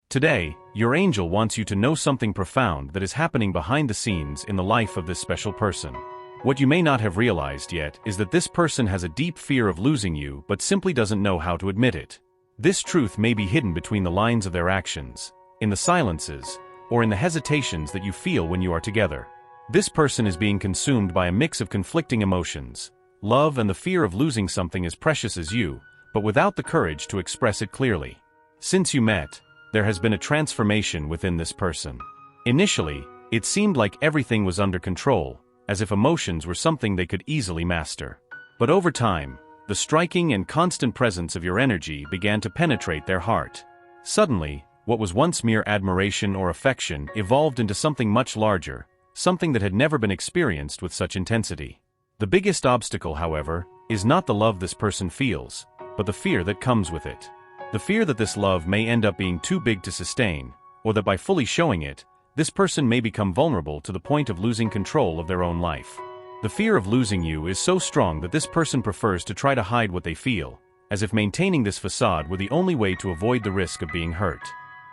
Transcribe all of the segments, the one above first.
Today, your angel wants you to know something profound that is happening behind the scenes in the life of this special person. What you may not have realized yet is that this person has a deep fear of losing you but simply doesn't know how to admit it. This truth may be hidden between the lines of their actions, in the silences, or in the hesitations that you feel when you are together. This person is being consumed by a mix of conflicting emotions, love and the fear of losing something as precious as you, but without the courage to express it clearly. Since you met, there has been a transformation within this person. Initially, it seemed like everything was under control, as if emotions were something they could easily master. But over time, the striking and constant presence of your energy began to penetrate their heart. Suddenly, what was once mere admiration or affection evolved into something much larger, something that had never been experienced with such intensity. The biggest obstacle, however, is not the love this person feels, but the fear that comes with it. The fear that this love may end up being too big to sustain, or that by fully showing it, this person may become vulnerable to the point of losing control of their own life. The fear of losing you is so strong that this person prefers to try to hide what they feel, as if maintaining this facade were the only way to avoid the risk of being hurt.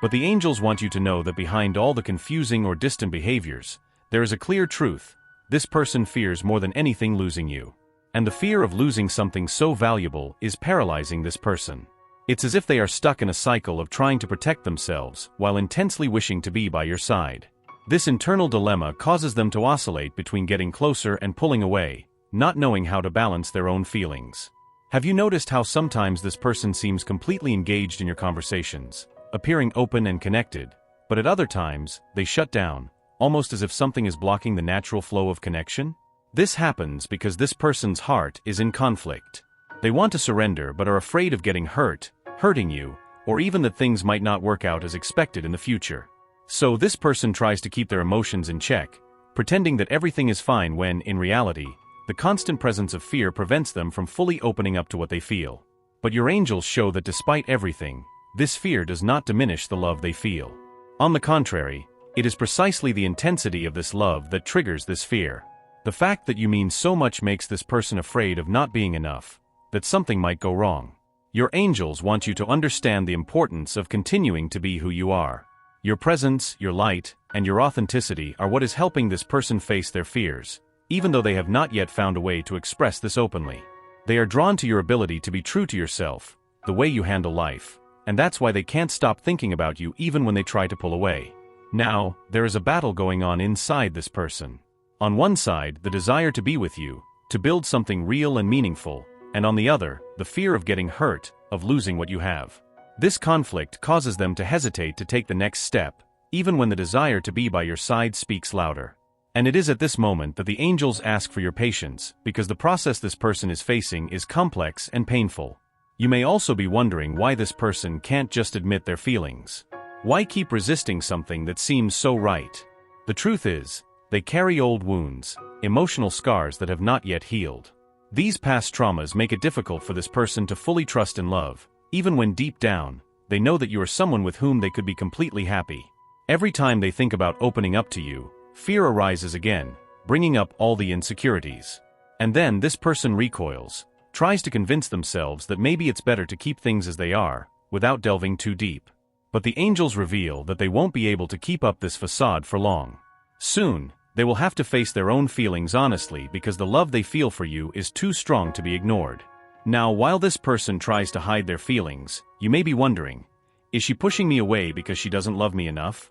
But the angels want you to know that behind all the confusing or distant behaviors, there is a clear truth: this person fears more than anything losing you. And the fear of losing something so valuable is paralyzing this person. It's as if they are stuck in a cycle of trying to protect themselves while intensely wishing to be by your side. This internal dilemma causes them to oscillate between getting closer and pulling away, not knowing how to balance their own feelings. Have you noticed how sometimes this person seems completely engaged in your conversations, appearing open and connected, but at other times, they shut down, almost as if something is blocking the natural flow of connection? This happens because this person's heart is in conflict. They want to surrender but are afraid of getting hurt, hurting you, or even that things might not work out as expected in the future. So this person tries to keep their emotions in check, pretending that everything is fine when, in reality, the constant presence of fear prevents them from fully opening up to what they feel. But your angels show that despite everything, this fear does not diminish the love they feel. On the contrary, it is precisely the intensity of this love that triggers this fear. The fact that you mean so much makes this person afraid of not being enough, that something might go wrong. Your angels want you to understand the importance of continuing to be who you are. Your presence, your light, and your authenticity are what is helping this person face their fears, even though they have not yet found a way to express this openly. They are drawn to your ability to be true to yourself, the way you handle life, and that's why they can't stop thinking about you even when they try to pull away. Now, there is a battle going on inside this person. On one side, the desire to be with you, to build something real and meaningful, and on the other, the fear of getting hurt, of losing what you have. This conflict causes them to hesitate to take the next step, even when the desire to be by your side speaks louder. And it is at this moment that the angels ask for your patience, because the process this person is facing is complex and painful. You may also be wondering why this person can't just admit their feelings. Why keep resisting something that seems so right? The truth is, they carry old wounds, emotional scars that have not yet healed. These past traumas make it difficult for this person to fully trust in love, even when deep down, they know that you are someone with whom they could be completely happy. Every time they think about opening up to you, fear arises again, bringing up all the insecurities. And then this person recoils, tries to convince themselves that maybe it's better to keep things as they are, without delving too deep. But the angels reveal that they won't be able to keep up this facade for long. Soon, they will have to face their own feelings honestly because the love they feel for you is too strong to be ignored. Now, while this person tries to hide their feelings, you may be wondering, is she pushing me away because she doesn't love me enough?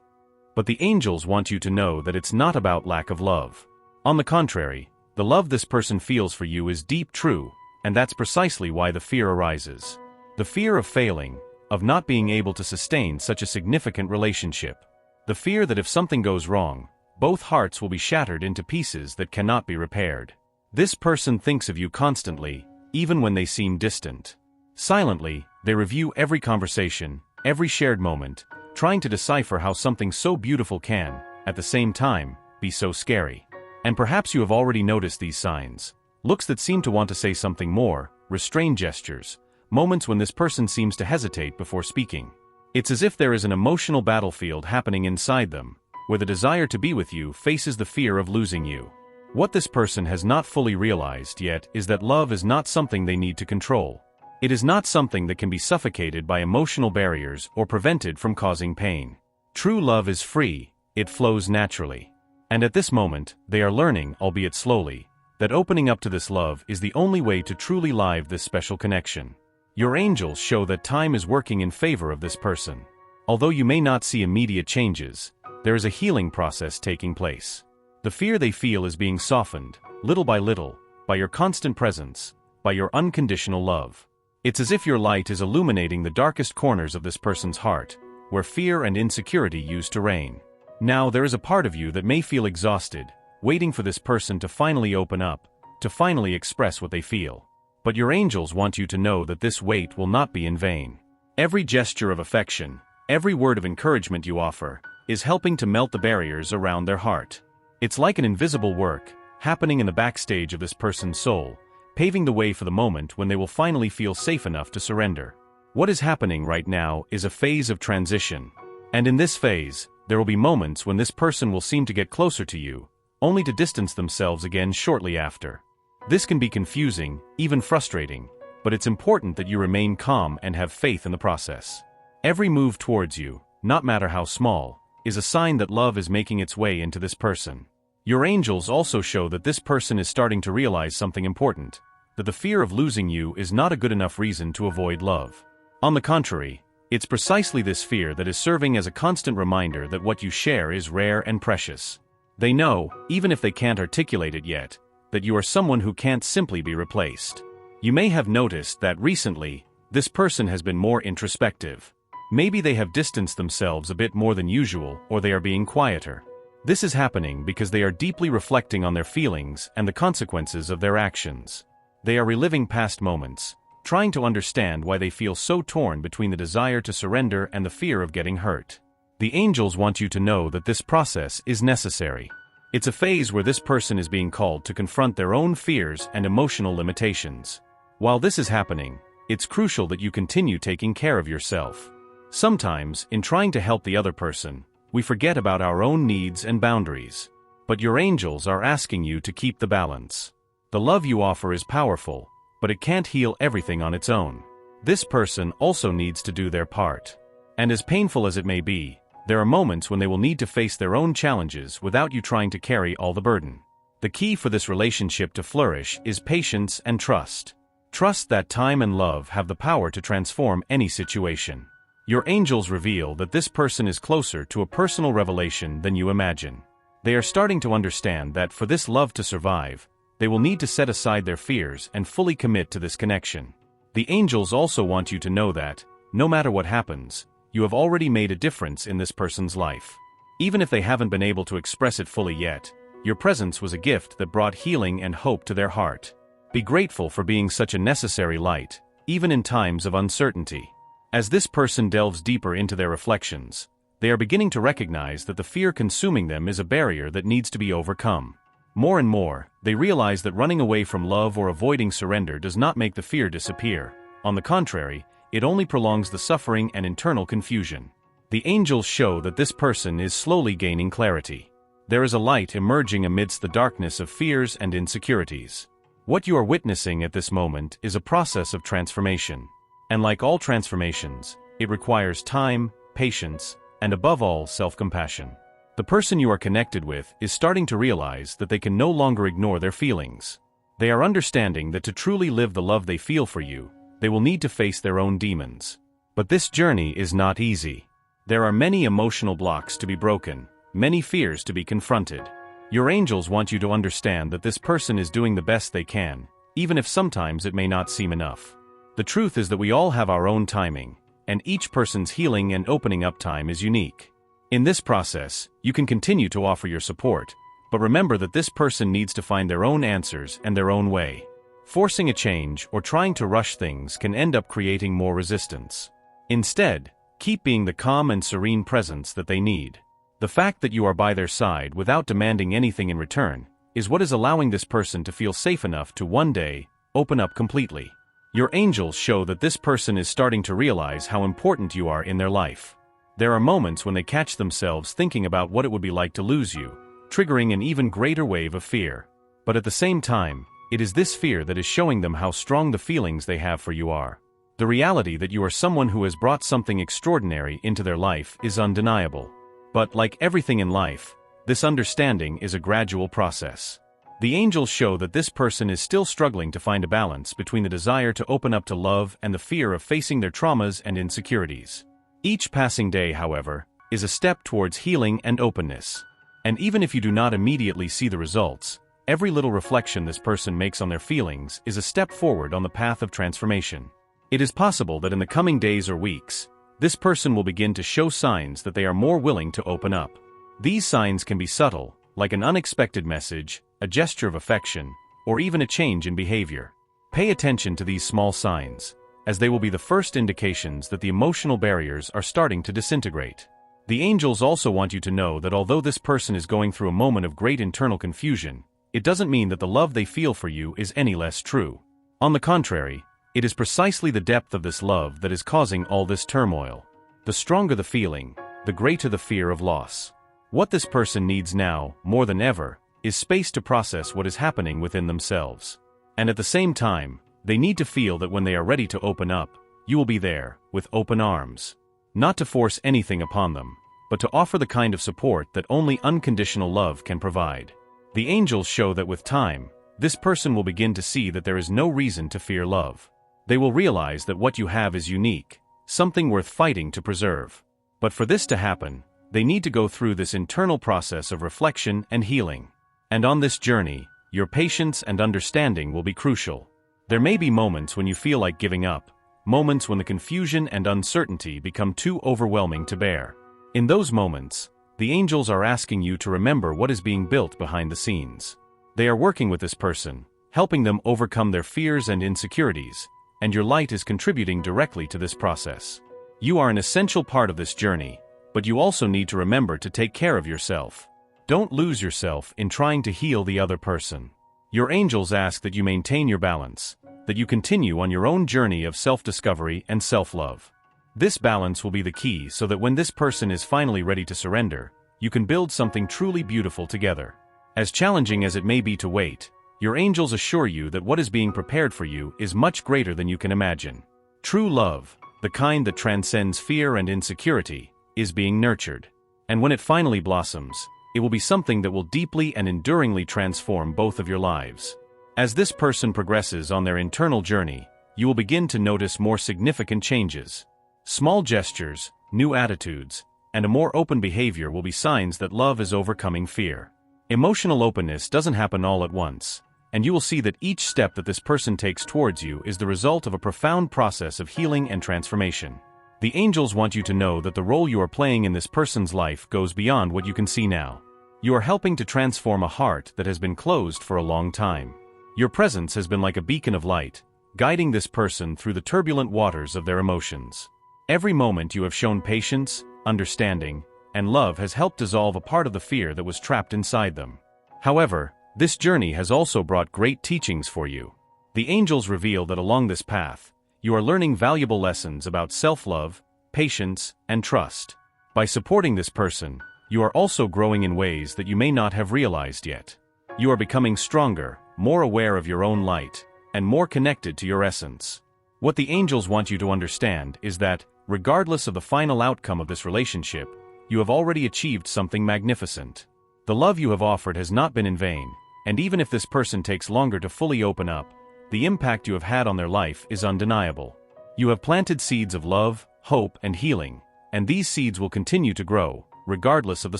But the angels want you to know that it's not about lack of love. On the contrary, the love this person feels for you is deep, true, and that's precisely why the fear arises. The fear of failing, of not being able to sustain such a significant relationship. The fear that if something goes wrong, both hearts will be shattered into pieces that cannot be repaired. This person thinks of you constantly, even when they seem distant. Silently, they review every conversation, every shared moment, trying to decipher how something so beautiful can, at the same time, be so scary. And perhaps you have already noticed these signs. Looks that seem to want to say something more, restrained gestures, moments when this person seems to hesitate before speaking. It's as if there is an emotional battlefield happening inside them, where the desire to be with you faces the fear of losing you. What this person has not fully realized yet is that love is not something they need to control. It is not something that can be suffocated by emotional barriers or prevented from causing pain. True love is free, it flows naturally. And at this moment, they are learning, albeit slowly, that opening up to this love is the only way to truly live this special connection. Your angels show that time is working in favor of this person. Although you may not see immediate changes, there is a healing process taking place. The fear they feel is being softened, little by little, by your constant presence, by your unconditional love. It's as if your light is illuminating the darkest corners of this person's heart, where fear and insecurity used to reign. Now there is a part of you that may feel exhausted, waiting for this person to finally open up, to finally express what they feel. But your angels want you to know that this wait will not be in vain. Every gesture of affection, every word of encouragement you offer, is helping to melt the barriers around their heart. It's like an invisible work, happening in the backstage of this person's soul, paving the way for the moment when they will finally feel safe enough to surrender. What is happening right now is a phase of transition. And in this phase, there will be moments when this person will seem to get closer to you, only to distance themselves again shortly after. This can be confusing, even frustrating, but it's important that you remain calm and have faith in the process. Every move towards you, no matter how small, is a sign that love is making its way into this person. Your angels also show that this person is starting to realize something important, that the fear of losing you is not a good enough reason to avoid love. On the contrary, it's precisely this fear that is serving as a constant reminder that what you share is rare and precious. They know, even if they can't articulate it yet, that you are someone who can't simply be replaced. You may have noticed that recently, this person has been more introspective. Maybe they have distanced themselves a bit more than usual, or they are being quieter. This is happening because they are deeply reflecting on their feelings and the consequences of their actions. They are reliving past moments, trying to understand why they feel so torn between the desire to surrender and the fear of getting hurt. The angels want you to know that this process is necessary. It's a phase where this person is being called to confront their own fears and emotional limitations. While this is happening, it's crucial that you continue taking care of yourself. Sometimes, in trying to help the other person, we forget about our own needs and boundaries. But your angels are asking you to keep the balance. The love you offer is powerful, but it can't heal everything on its own. This person also needs to do their part. And as painful as it may be, there are moments when they will need to face their own challenges without you trying to carry all the burden. The key for this relationship to flourish is patience and trust. Trust that time and love have the power to transform any situation. Your angels reveal that this person is closer to a personal revelation than you imagine. They are starting to understand that for this love to survive, they will need to set aside their fears and fully commit to this connection. The angels also want you to know that, no matter what happens, you have already made a difference in this person's life. Even if they haven't been able to express it fully yet, your presence was a gift that brought healing and hope to their heart. Be grateful for being such a necessary light, even in times of uncertainty. As this person delves deeper into their reflections, they are beginning to recognize that the fear consuming them is a barrier that needs to be overcome. More and more, they realize that running away from love or avoiding surrender does not make the fear disappear. On the contrary, it only prolongs the suffering and internal confusion. The angels show that this person is slowly gaining clarity. There is a light emerging amidst the darkness of fears and insecurities. What you are witnessing at this moment is a process of transformation. And like all transformations, it requires time, patience, and above all, self-compassion. The person you are connected with is starting to realize that they can no longer ignore their feelings. They are understanding that to truly live the love they feel for you, they will need to face their own demons. But this journey is not easy. There are many emotional blocks to be broken, many fears to be confronted. Your angels want you to understand that this person is doing the best they can, even if sometimes it may not seem enough. The truth is that we all have our own timing, and each person's healing and opening up time is unique. In this process, you can continue to offer your support, but remember that this person needs to find their own answers and their own way. Forcing a change or trying to rush things can end up creating more resistance. Instead, keep being the calm and serene presence that they need. The fact that you are by their side without demanding anything in return is what is allowing this person to feel safe enough to one day open up completely. Your angels show that this person is starting to realize how important you are in their life. There are moments when they catch themselves thinking about what it would be like to lose you, triggering an even greater wave of fear. But at the same time, it is this fear that is showing them how strong the feelings they have for you are. The reality that you are someone who has brought something extraordinary into their life is undeniable. But like everything in life, this understanding is a gradual process. The angels show that this person is still struggling to find a balance between the desire to open up to love and the fear of facing their traumas and insecurities. Each passing day, however, is a step towards healing and openness. And even if you do not immediately see the results, every little reflection this person makes on their feelings is a step forward on the path of transformation. It is possible that in the coming days or weeks, this person will begin to show signs that they are more willing to open up. These signs can be subtle, like an unexpected message, a gesture of affection, or even a change in behavior. Pay attention to these small signs, as they will be the first indications that the emotional barriers are starting to disintegrate. The angels also want you to know that although this person is going through a moment of great internal confusion, it doesn't mean that the love they feel for you is any less true. On the contrary, it is precisely the depth of this love that is causing all this turmoil. The stronger the feeling, the greater the fear of loss. What this person needs now, more than ever, is space to process what is happening within themselves. And at the same time, they need to feel that when they are ready to open up, you will be there, with open arms. Not to force anything upon them, but to offer the kind of support that only unconditional love can provide. The angels show that with time, this person will begin to see that there is no reason to fear love. They will realize that what you have is unique, something worth fighting to preserve. But for this to happen, they need to go through this internal process of reflection and healing. And on this journey, your patience and understanding will be crucial. There may be moments when you feel like giving up, moments when the confusion and uncertainty become too overwhelming to bear. In those moments, the angels are asking you to remember what is being built behind the scenes. They are working with this person, helping them overcome their fears and insecurities, and your light is contributing directly to this process. You are an essential part of this journey, but you also need to remember to take care of yourself. Don't lose yourself in trying to heal the other person. Your angels ask that you maintain your balance, that you continue on your own journey of self-discovery and self-love. This balance will be the key so that when this person is finally ready to surrender, you can build something truly beautiful together. As challenging as it may be to wait, your angels assure you that what is being prepared for you is much greater than you can imagine. True love, the kind that transcends fear and insecurity, is being nurtured. And when it finally blossoms, it will be something that will deeply and enduringly transform both of your lives. As this person progresses on their internal journey, you will begin to notice more significant changes. Small gestures, new attitudes, and a more open behavior will be signs that love is overcoming fear. Emotional openness doesn't happen all at once, and you will see that each step that this person takes towards you is the result of a profound process of healing and transformation. The angels want you to know that the role you are playing in this person's life goes beyond what you can see now. You are helping to transform a heart that has been closed for a long time. Your presence has been like a beacon of light, guiding this person through the turbulent waters of their emotions. Every moment you have shown patience, understanding, and love has helped dissolve a part of the fear that was trapped inside them. However, this journey has also brought great teachings for you. The angels reveal that along this path, you are learning valuable lessons about self-love, patience, and trust. By supporting this person, you are also growing in ways that you may not have realized yet. You are becoming stronger, more aware of your own light, and more connected to your essence. What the angels want you to understand is that, regardless of the final outcome of this relationship, you have already achieved something magnificent. The love you have offered has not been in vain, and even if this person takes longer to fully open up, the impact you have had on their life is undeniable. You have planted seeds of love, hope, and healing, and these seeds will continue to grow, regardless of the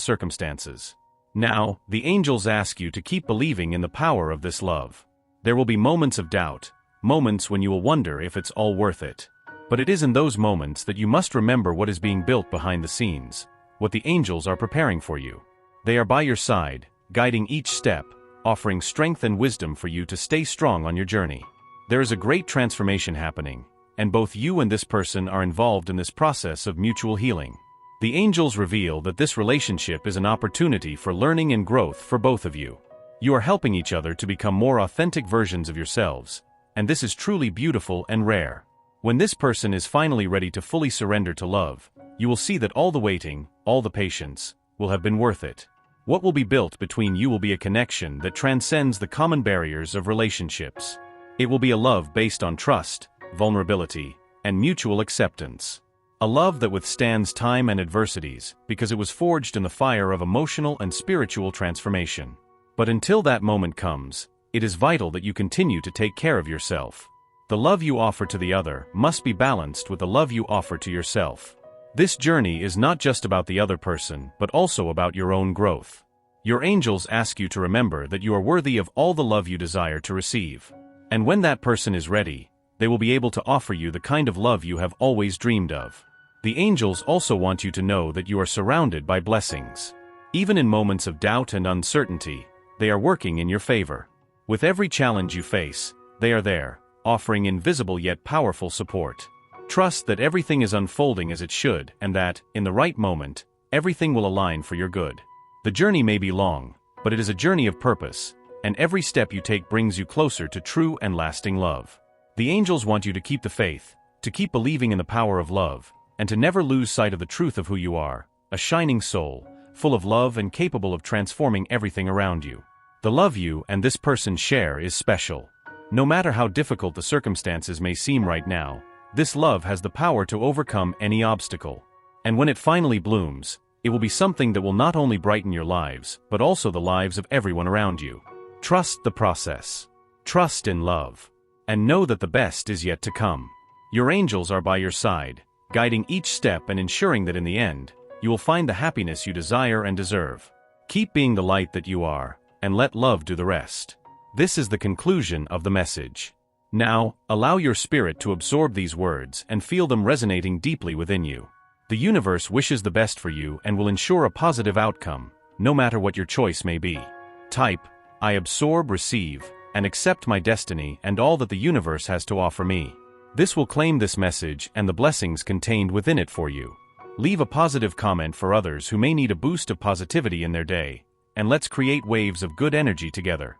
circumstances. Now, the angels ask you to keep believing in the power of this love. There will be moments of doubt, moments when you will wonder if it's all worth it. But it is in those moments that you must remember what is being built behind the scenes, what the angels are preparing for you. They are by your side, guiding each step, offering strength and wisdom for you to stay strong on your journey. There is a great transformation happening, and both you and this person are involved in this process of mutual healing. The angels reveal that this relationship is an opportunity for learning and growth for both of you. You are helping each other to become more authentic versions of yourselves, and this is truly beautiful and rare. When this person is finally ready to fully surrender to love, you will see that all the waiting, all the patience, will have been worth it. What will be built between you will be a connection that transcends the common barriers of relationships. It will be a love based on trust, vulnerability, and mutual acceptance. A love that withstands time and adversities, because it was forged in the fire of emotional and spiritual transformation. But until that moment comes, it is vital that you continue to take care of yourself. The love you offer to the other must be balanced with the love you offer to yourself. This journey is not just about the other person, but also about your own growth. Your angels ask you to remember that you are worthy of all the love you desire to receive. And when that person is ready, they will be able to offer you the kind of love you have always dreamed of. The angels also want you to know that you are surrounded by blessings. Even in moments of doubt and uncertainty, they are working in your favor. With every challenge you face, they are there, offering invisible yet powerful support. Trust that everything is unfolding as it should, and that, in the right moment, everything will align for your good. The journey may be long, but it is a journey of purpose, and every step you take brings you closer to true and lasting love. The angels want you to keep the faith, to keep believing in the power of love, and to never lose sight of the truth of who you are, a shining soul, full of love and capable of transforming everything around you. The love you and this person share is special. No matter how difficult the circumstances may seem right now, this love has the power to overcome any obstacle. And when it finally blooms, it will be something that will not only brighten your lives, but also the lives of everyone around you. Trust the process. Trust in love. And know that the best is yet to come. Your angels are by your side, guiding each step and ensuring that in the end, you will find the happiness you desire and deserve. Keep being the light that you are, and let love do the rest. This is the conclusion of the message. Now, allow your spirit to absorb these words and feel them resonating deeply within you. The universe wishes the best for you and will ensure a positive outcome, no matter what your choice may be. Type, I absorb, receive, and accept my destiny and all that the universe has to offer me. This will claim this message and the blessings contained within it for you. Leave a positive comment for others who may need a boost of positivity in their day, and let's create waves of good energy together.